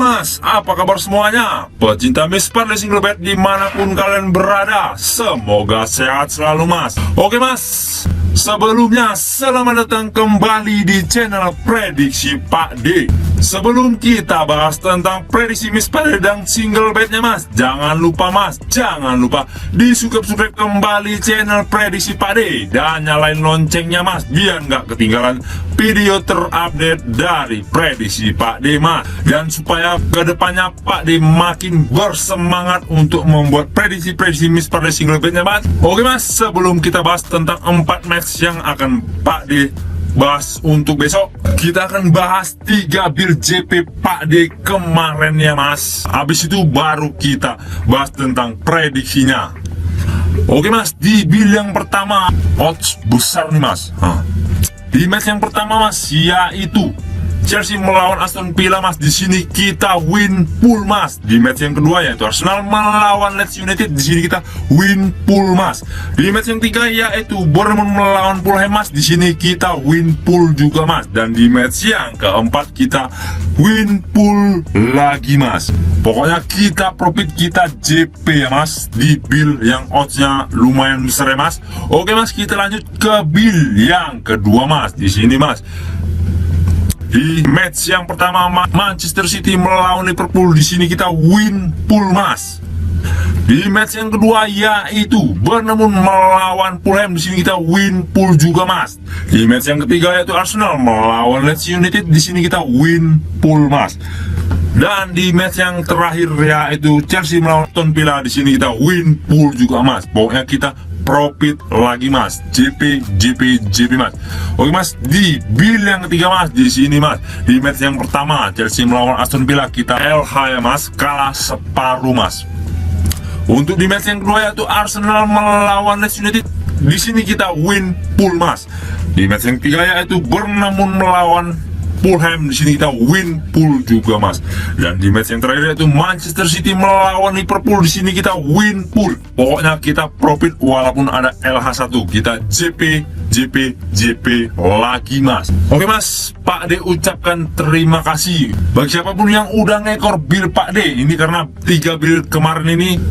Mas, apa kabar semuanya? Pecinta Miss Parley Single Bed dimanapun kalian berada, semoga sehat selalu Mas. Oke Mas, sebelumnya selamat datang kembali di channel Prediksi Pak D. Sebelum kita bahas tentang prediksi Miss Parley dan single bednya Mas, jangan lupa di subscribe kembali channel Prediksi Pak D dan nyalain loncengnya Mas, biar nggak ketinggalan video terupdate dari Prediksi Pak D Mas. Dan supaya kedepannya Pak D makin bersemangat untuk membuat prediksi Miss Parley single bednya Mas. Oke Mas, sebelum kita bahas tentang 4 match yang akan Pak D bahas untuk besok, kita akan bahas 3 build JP Pak D kemarin ya Mas. Habis itu baru kita bahas tentang prediksinya. Oke Mas, di build yang pertama odds besar nih Mas. Di match yang pertama Mas, yaitu Chelsea melawan Aston Villa Mas. Di sini kita win pool Mas. Di match yang kedua yaitu Arsenal melawan Leeds United. Di sini kita win pool Mas. Di match yang ketiga yaitu Bournemouth melawan Fulham Mas. Di sini kita win pool juga Mas. Dan di match yang keempat kita win pool lagi Mas. Pokoknya kita profit, kita JP ya Mas, di build yang oddsnya lumayan besar ya Mas. Oke Mas, kita lanjut ke build yang kedua Mas. Di sini Mas, di match yang pertama Manchester City melawan Liverpool. Di sini kita win pool Mas. Di match yang kedua yaitu Bournemouth melawan Fulham. Di sini kita win pool juga Mas. Di match yang ketiga yaitu Arsenal melawan Leeds United. Di sini kita win pool Mas. Dan di match yang terakhir yaitu Chelsea melawan Aston Villa. Di sini kita win pool juga Mas. Pokoknya kita profit lagi Mas, JP Mas. Oke Mas, di build yang ketiga Mas, di sini Mas, di match yang pertama Chelsea melawan Aston Villa kita LH ya Mas, kalah separuh Mas. Untuk di match yang kedua yaitu Arsenal melawan Leeds United. Di sini kita win pool Mas. Di match yang ketiga yaitu Bournemouth melawan Fulham. Di sini kita win pool juga Mas. Dan di match yang terakhir yaitu Manchester City melawan Liverpool. Di sini kita win pool. Pokoknya kita profit walaupun ada LH1. Kita JP lagi Mas. Oke Mas, Pak D ucapkan terima kasih bagi siapapun yang udah ngekor build Pak D. Ini karena 3 build kemarin ini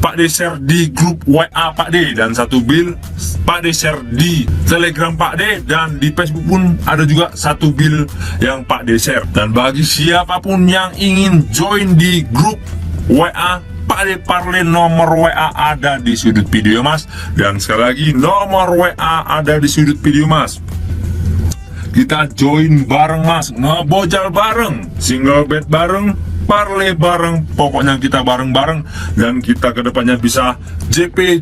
Pak D share di grup WA Pak D, dan 1 build Pak D share di Telegram Pak D, dan di Facebook pun ada juga 1 build yang Pak D share. Dan bagi siapapun yang ingin join di grup WA Pak D Parley, nomor WA ada di sudut video Mas. Dan sekali lagi nomor WA ada di sudut video Mas. Kita join bareng Mas, ngebojal bareng, single bed bareng, Parley bareng, pokoknya kita bareng-bareng, dan kita kedepannya bisa JP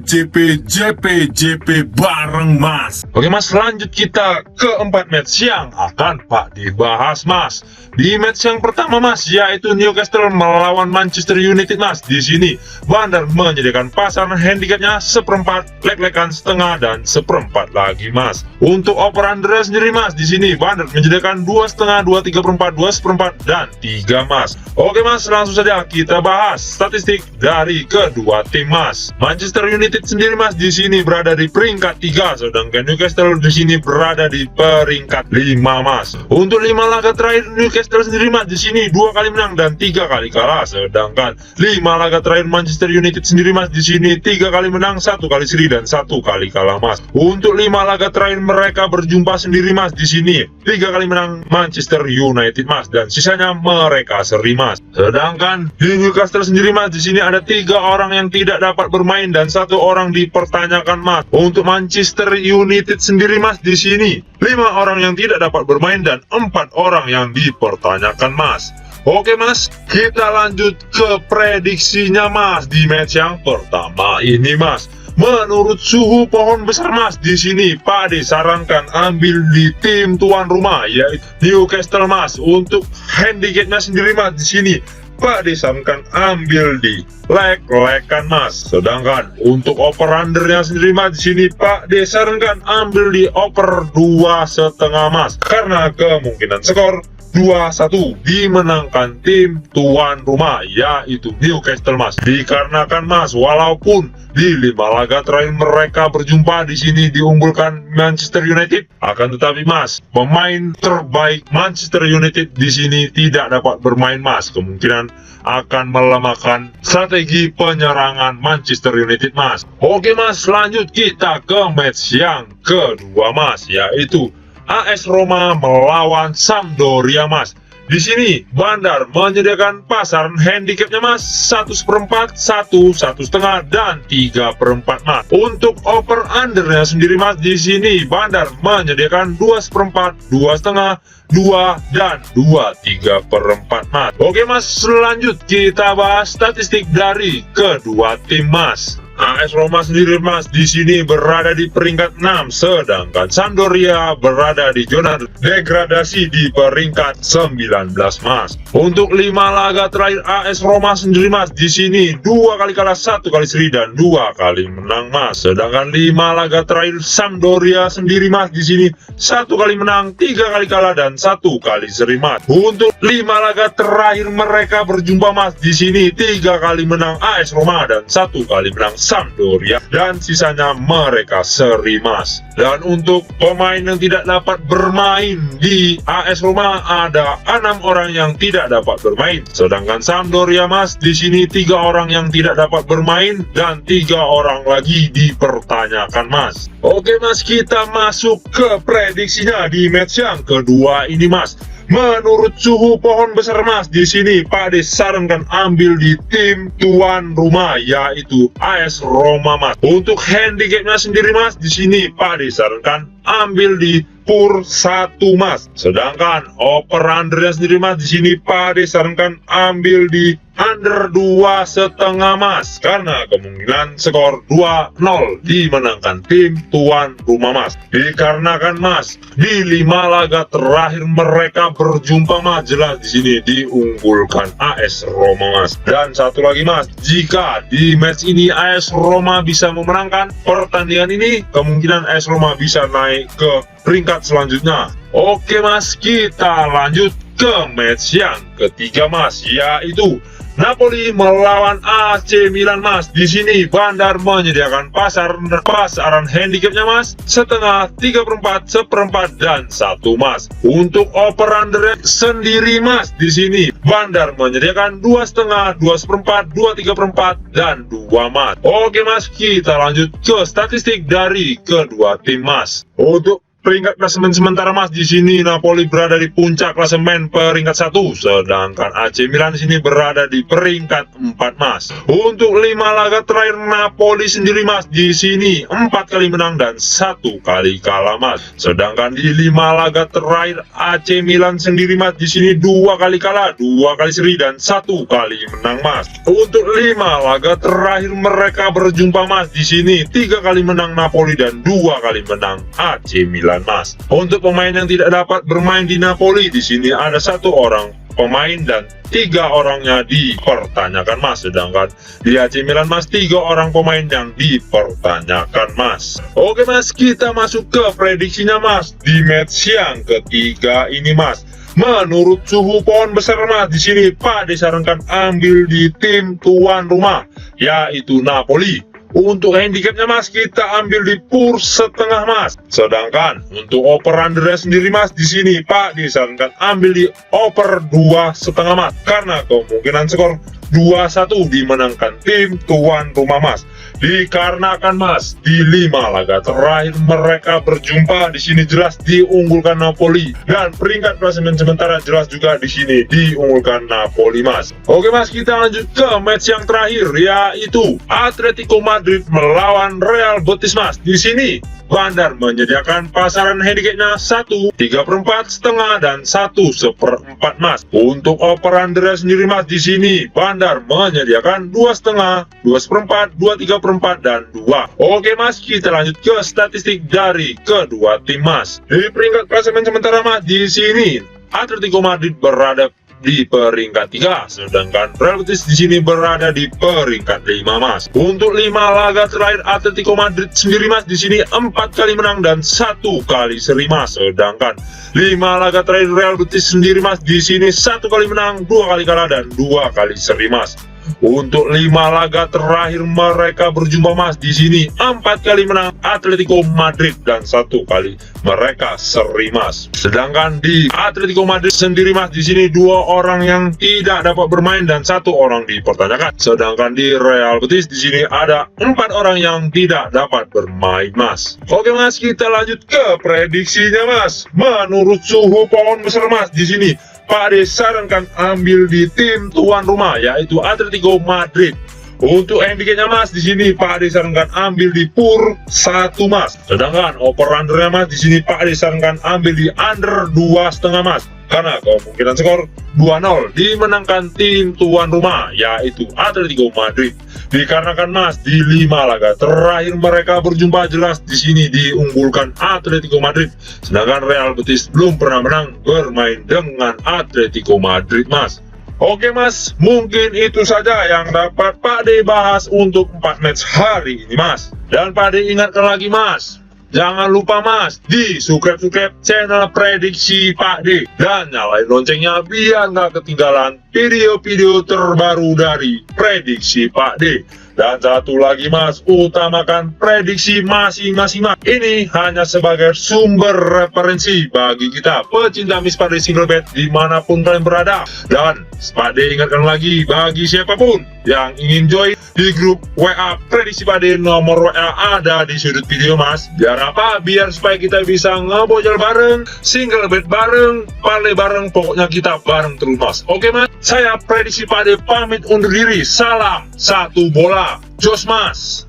bareng Mas. Oke Mas, lanjut kita ke 4 match yang akan Pak dibahas Mas. Di match yang pertama Mas, yaitu Newcastle melawan Manchester United Mas. Di sini Bandar menyediakan pasaran handicapnya seperempat, leg-legan setengah, dan seperempat lagi Mas. Untuk over-under sendiri Mas, di sini Bandar menyediakan 2,5, 2,3/4, 2/4, dan 3 Mas. Oke Mas, langsung saja kita bahas statistik dari kedua tim Mas. Manchester United sendiri Mas di sini berada di peringkat 3, sedangkan Newcastle di sini berada di peringkat 5 Mas. Untuk 5 laga terakhir Newcastle sendiri Mas di sini 2 kali menang dan 3 kali kalah, sedangkan 5 laga terakhir Manchester United sendiri Mas di sini 3 kali menang, 1 kali seri, dan 1 kali kalah Mas. Untuk 5 laga terakhir mereka berjumpa sendiri Mas di sini 3 kali menang Manchester United Mas, dan sisanya mereka seri Mas. Sedangkan di Newcastle sendiri Mas di sini ada 3 orang yang tidak dapat bermain dan 1 orang dipertanyakan Mas. Untuk Manchester United sendiri Mas di sini 5 orang yang tidak dapat bermain dan 4 orang yang dipertanyakan Mas. Oke Mas, kita lanjut ke prediksinya Mas di match yang pertama ini Mas. Menurut suhu pohon besar Mas, di sini Pak disarankan ambil di tim tuan rumah yaitu Newcastle Mas. Untuk handicapnya sendiri Mas di sini Pak disarankan ambil di leg-legan Mas. Sedangkan untuk over-undernya sendiri Mas di sini Pak disarankan ambil di over 2,5 Mas, karena kemungkinan skor 2-1 dimenangkan tim tuan rumah, yaitu Newcastle, Mas. Dikarenakan, Mas, walaupun di 5 laga terakhir mereka berjumpa di sini diunggulkan Manchester United, akan tetapi, Mas, pemain terbaik Manchester United di sini tidak dapat bermain, Mas. Kemungkinan akan melemahkan strategi penyerangan Manchester United, Mas. Oke, Mas, lanjut kita ke match yang kedua, Mas, yaitu AS Roma melawan Sampdoria, Mas. Di sini Bandar menyediakan pasaran handicapnya, Mas, 1/4, 1/1/2 dan 3/4, Mas. Untuk over undernya sendiri, Mas, di sini Bandar menyediakan 2/4, 2/2, 2 dan 2/3/4, Mas. Oke, Mas, selanjut kita bahas statistik dari kedua tim, Mas. AS Roma sendiri, Mas, di sini berada di peringkat 6, sedangkan Sampdoria berada di zona degradasi di peringkat 19, Mas. Untuk 5 laga terakhir AS Roma sendiri, Mas, di sini 2 kali kalah, 1 kali seri dan 2 kali menang, Mas. Sedangkan 5 laga terakhir Sampdoria sendiri, Mas, di sini 1 kali menang, 3 kali kalah dan 1 kali seri, Mas. Untuk 5 laga terakhir mereka berjumpa, Mas, di sini 3 kali menang AS Roma dan 1 kali menang Sampdoria, dan sisanya mereka seri, Mas. Dan untuk pemain yang tidak dapat bermain di AS Roma ada 6 orang yang tidak dapat bermain, sedangkan Sampdoria, Mas, di sini 3 orang yang tidak dapat bermain dan 3 orang lagi dipertanyakan, Mas. Oke, Mas, kita masuk ke prediksinya di match yang kedua ini, Mas. Menurut suhu pohon besar, Mas, di sini Pak disarankan ambil di tim tuan rumah, yaitu AS Roma, Mas. Untuk handicapnya sendiri, Mas, di sini Pak disarankan ambil di pur 1, Mas. Sedangkan over undernya sendiri, Mas, di sini Pak disarankan ambil di under 2,5, Mas, karena kemungkinan skor 2-0 dimenangkan tim tuan rumah, Mas. Dikarenakan, Mas, di 5 laga terakhir mereka berjumpa, Mas, jelas di sini diunggulkan AS Roma, Mas. Dan satu lagi, Mas, jika di match ini AS Roma bisa memenangkan pertandingan ini, kemungkinan AS Roma bisa naik ke peringkat selanjutnya. Oke, Mas, kita lanjut ke match yang ketiga, Mas, yaitu Napoli melawan AC Milan, Mas. Di sini Bandar menyediakan pasaran handicapnya, Mas, 1/2, 3/4, 1/4 dan 1, Mas. Untuk over under sendiri, Mas, di sini Bandar menyediakan 2,5, 2/4, 2/3/4 dan 2, Mas. Oke, Mas, kita lanjut ke statistik dari kedua tim, Mas. Untuk peringkat klasemen sementara, Mas, di sini Napoli berada di puncak klasemen peringkat 1, sedangkan AC Milan di sini berada di peringkat 4, Mas. Untuk 5 laga terakhir Napoli sendiri, Mas, di sini 4 kali menang dan 1 kali kalah, Mas. Sedangkan di 5 laga terakhir AC Milan sendiri, Mas, di sini 2 kali kalah, 2 kali seri dan 1 kali menang, Mas. Untuk 5 laga terakhir mereka berjumpa, Mas, di sini 3 kali menang Napoli dan 2 kali menang AC Milan, Mas. Untuk pemain yang tidak dapat bermain di Napoli, di sini ada 1 orang pemain dan 3 orangnya dipertanyakan, Mas. Sedangkan di AC Milan, Mas, 3 orang pemain yang dipertanyakan, Mas. Oke, Mas, kita masuk ke prediksinya, Mas, di match yang ketiga ini, Mas. Menurut suhu pohon besar, Mas, di sini Pak disarankan ambil di tim tuan rumah, yaitu Napoli. Untuk handicapnya, Mas, kita ambil di pur 1/2, Mas. Sedangkan untuk over undernya sendiri, Mas, di sini Pak disarankan ambil di over 2,5, Mas, karena kemungkinan skor 2-1 dimenangkan tim tuan rumah, Mas. Dikarenakan, Mas, di 5 laga terakhir mereka berjumpa, di sini jelas diunggulkan Napoli, dan peringkat klasemen sementara jelas juga di sini diunggulkan Napoli, Mas. Oke, Mas, kita lanjut ke match yang terakhir, yaitu Atletico Madrid melawan Real Betis, Mas. Di sini Bandar menyediakan pasaran handicapnya 1, 3/4, 1/2 dan 1/4, Mas. Untuk over under sendiri, Mas, di sini Bandar menyediakan 2,5, 2/4, 2/3/4 dan 2. Oke, Mas, kita lanjut ke statistik dari kedua tim, Mas. Di peringkat klasemen sementara, Mas, di sini Atletico Madrid berada di peringkat 3, sedangkan Real Betis di sini berada di peringkat 5, Mas. Untuk 5 laga terakhir Atletico Madrid sendiri, Mas, di sini 4 kali menang dan 1 kali seri, Mas. Sedangkan 5 laga terakhir Real Betis sendiri, Mas, di sini 1 kali menang, 2 kali kalah dan 2 kali seri, Mas. Untuk 5 laga terakhir mereka berjumpa, Mas, di sini 4 kali menang Atletico Madrid dan 1 kali mereka seri, Mas. Sedangkan di Atletico Madrid sendiri, Mas, di sini 2 orang yang tidak dapat bermain dan 1 orang dipertanyakan. Sedangkan di Real Betis di sini ada 4 orang yang tidak dapat bermain, Mas. Oke, Mas, kita lanjut ke prediksinya, Mas. Menurut suhu pohon besar, Mas, di sini Pak Ade sarankan ambil di tim tuan rumah, yaitu Atletico Madrid. Untuk handicapnya, Mas, di sini Pak Ade sarankan ambil di PUR 1, Mas. Sedangkan over-undernya, Mas, di sini Pak Ade sarankan ambil di under 2,5, Mas. Karena kemungkinan skor 2-0 dimenangkan tim tuan rumah, yaitu Atletico Madrid. Dikarenakan, Mas, di 5 laga terakhir mereka berjumpa jelas di sini diunggulkan Atletico Madrid. Sedangkan Real Betis belum pernah menang bermain dengan Atletico Madrid, Mas. Oke, Mas, mungkin itu saja yang dapat Pak D bahas untuk 4 match hari ini, Mas. Dan Pak D ingatkan lagi, Mas, jangan lupa, Mas, di subscribe channel prediksi Pak D dan nyalain loncengnya biar nggak ketinggalan video-video terbaru dari prediksi Pak D. Dan satu lagi, Mas, utamakan prediksi masing-masing, Mas. Ini hanya sebagai sumber referensi bagi kita pecinta Miss Pak D Single Bet dimanapun kalian berada. Dan Pak D ingatkan lagi bagi siapapun yang ingin join di grup WA prediksi Pak D, nomor WA ada di sudut video, Mas. Biar apa? Biar supaya kita bisa ngebojol bareng, single bet bareng, parlay bareng, pokoknya kita bareng terus, Mas. Oke, Mas, saya prediksi Pak D pamit undur diri. Salam satu bola, jos, Mas.